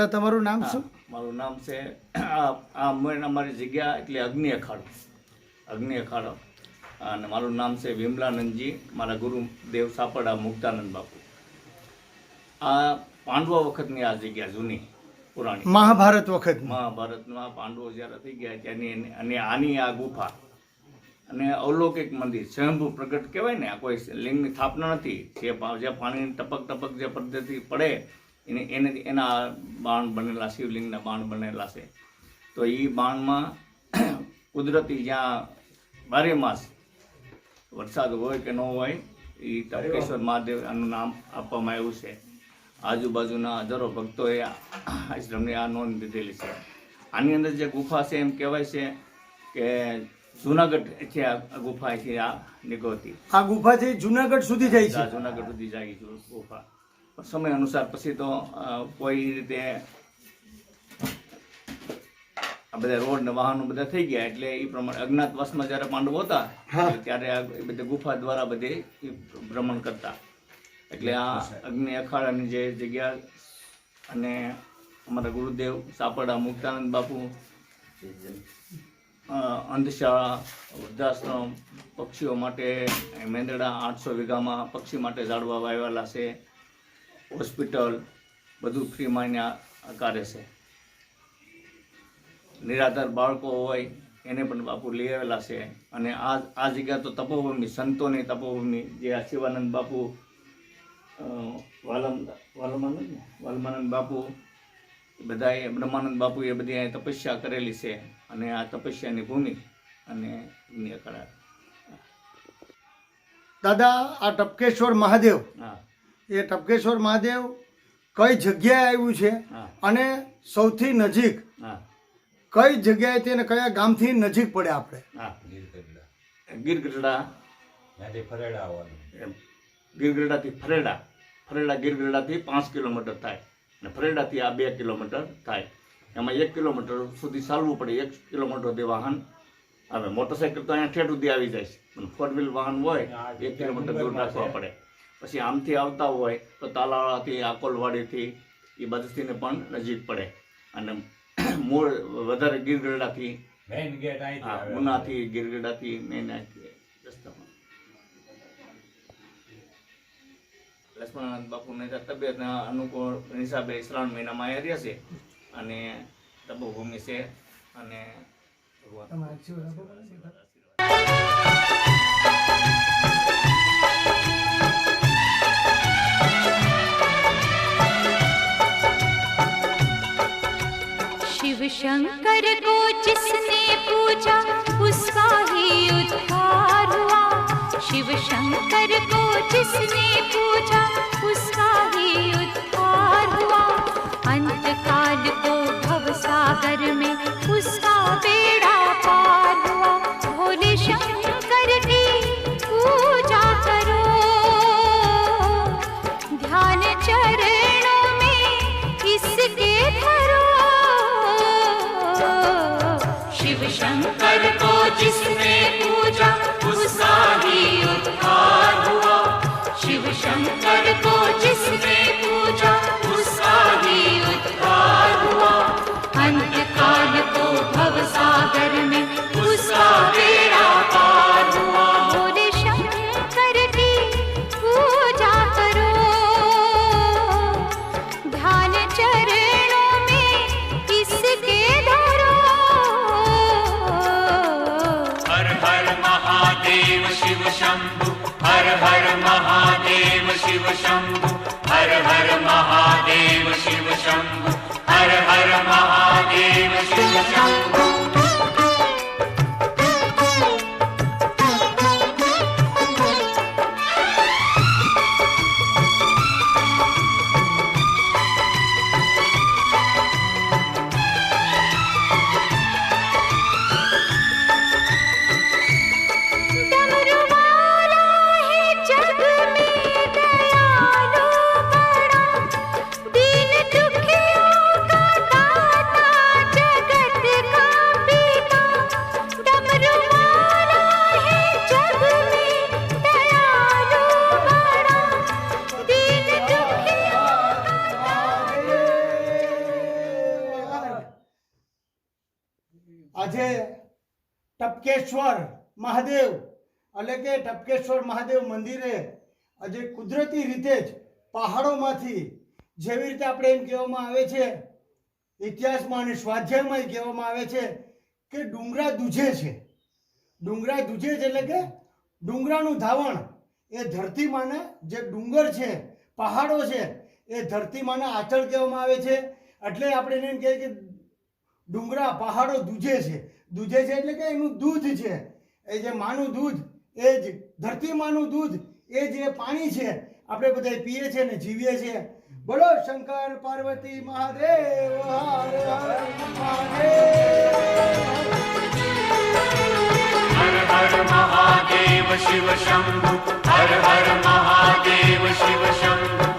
દાદા તમારું નામ શું? મારું નામ છે અમારી જગ્યા એટલે અગ્નિ અખાડો અને મારું નામ છે વિમલાનંદજી. મારા ગુરુદેવ સાપડા મુક્તાનંદ બાપુ. આ પાંડવો વખતની આ જગ્યા જૂની પુરાણી મહાભારત વખત. મહાભારતમાં પાંડવો જ્યારે થઈ ગયા ત્યાંની અને આની આ ગુફા અને અવલૌકિક મંદિર સ્વયંભૂ પ્રગટ કહેવાય ને. આ કોઈ લિંગની સ્થાપના નથી. જે પાણીની ટપક ટપક જે પદ્ધતિ પડે એના બાણ બનેલા, શિવલિંગના બાણ બનેલા છે. તો એ બાણમાં કુદરતી જ્યાં 12 માસ વરસાદ હોય કે ન હોય એ તપકેશ્વર મહાદેવ આનું નામ આપવામાં આવ્યું છે. આજુબાજુના હજારો ભક્તોએ આશ્રમની આ નોંધ લીધેલી છે. આની અંદર જે ગુફા છે એમ કહેવાય છે કે જુનાગઢ છે. આ ગુફા છે આ નીકળતી. આ ગુફા છે જુનાગઢ સુધી જાય છે. જુનાગઢ સુધી જાય છે ગુફા. સમય અનુસાર પછી તો કોઈ રીતે આ બધા રોડ ને વાહનો બધા થઈ ગયા એટલે એ પ્રમાણે અજ્ઞાતવાસમાં જ્યારે પાંડવો હતા ત્યારે આ બધા ગુફા દ્વારા બધે ભ્રમણ કરતા. એટલે આ અગ્નિ અખાડાની જે જગ્યા અને અમારા ગુરુદેવ સાપડા મુક્તાનંદ બાપુ, અંધશાળા, વૃદ્ધાશ્રમ, પક્ષીઓ માટે મેંદડા 800 વીઘામાં પક્ષી માટે ઝાડવા વાવેલા છે. હોસ્પિટલ બધું ફ્રીમાં અહીંયા કરે છે. નિરાધાર બાળકો હોય એને પણ બાપુ લઈ આવેલા છે. અને આ જગ્યા તો તપોભૂમિ, સંતોની તપોભૂમિ. જે આ શિવાનંદ બાપુ, વાલમાનંદ બાપુ, બધાએ બ્રહ્માનંદ બાપુ એ બધી અહીંયા તપસ્યા કરેલી છે. અને આ તપસ્યાની ભૂમિ અને અખાડા. દાદા આ ટપકેશ્વર મહાદેવ, હા, એ ટપકેશ્વર મહાદેવ કઈ જગ્યાએ આવ્યું છે અને સૌથી નજીક કઈ જગ્યાએ તેને કયા ગામથી નજીક પડે આપણે? ગીરગઢડાથી ગીરગઢડાથી 5 કિલોમીટર થાય અને ફરેડાથી આ 2 કિલોમીટર થાય. એમાં 1 કિલોમીટર સુધી ચાલવું પડે. 1 કિલોમીટર સુધી વાહન આવે. મોટરસાઇકલ તો અહીંયા ઠેઠ સુધી આવી જાય છે, પણ 4 વ્હીલ વાહન હોય 1 કિલોમીટર દૂર રાખવા પડે. પછી આમથી આવતા હોય તો તાલાળાથી, આકોલવાડીથી એ બાજુથી પણ નજીક પડે. અને મૂળ વધારે ગીરગઢડાથી, ઉનાથી, ગીરગઢડાથી મેન રસ્તામાં. લક્ષ્મણાનંદ બાપુને તબિયતના અનુકૂળ હિસાબે શ્રાવણ મહિનામાં અહીંયા રહ્યા છે અને તપોભૂમિ છે. અને शिव शंकर को जिसने पूजा उसका ही उद्धार हुआ. शिव शंकर को जिसने पूजा उसका ही उद्धार हुआ. अंत काल को भव सागर में उसका बेड़ा पार हुआ. भोले शंकर की पूजा करो, ध्यान चरणों में इसके धरो. शिव शंकर को जिसने पूजा उसका ही उद्धार हुआ. शिव शंकर को जिसने पूजा उसका ही उद्धार हुआ. अंत काल को भव सागर में उसका बेड़ा पार हुआ. भोले शंकर की पूजा करो, ध्यान चरणों में इसके धरो. हर हर महादेव शिव शंभु, हर हर महादेव शिव शंभु, हर हर महादेव शिव शंभु, हर हर महादेव शिव शंभु. जग में दयालु बड़ा, दीन दुखियों આજે ટપકેશ્વર મહાદેવ એટલે કે ટપકેશ્વર મહાદેવ મંદિરે આજે કુદરતી રીતે જ પહાડોમાંથી જેવી રીતે આપણે એમ કહેવામાં આવે છે ઇતિહાસમાં અને સ્વાધ્યાયમાં કહેવામાં આવે છે કે ડુંગરા દૂજે છે. ડુંગરા દૂજે છે એટલે કે ડુંગરાનું ધાવણ એ ધરતીમાંના જે ડુંગર છે પહાડો છે એ ધરતીમાંના આંચળ કહેવામાં આવે છે. એટલે આપણે એને એમ કહીએ કે ડુંગરા પહાડો દૂજે છે. દૂજે છે એટલે કે એનું દૂધ છે એ જે માનું દૂધ એ જ ધરતીમાંનું દૂધ એ જે પાણી છે આપણે બધા પીએ છીએ ને જીવીએ છીએ. બોલો શંકર પાર્વતી મહાદેવ હર હર મહાદેવ. हर हर महादेव शिव शंभु हर हर महादेव शिव शंभु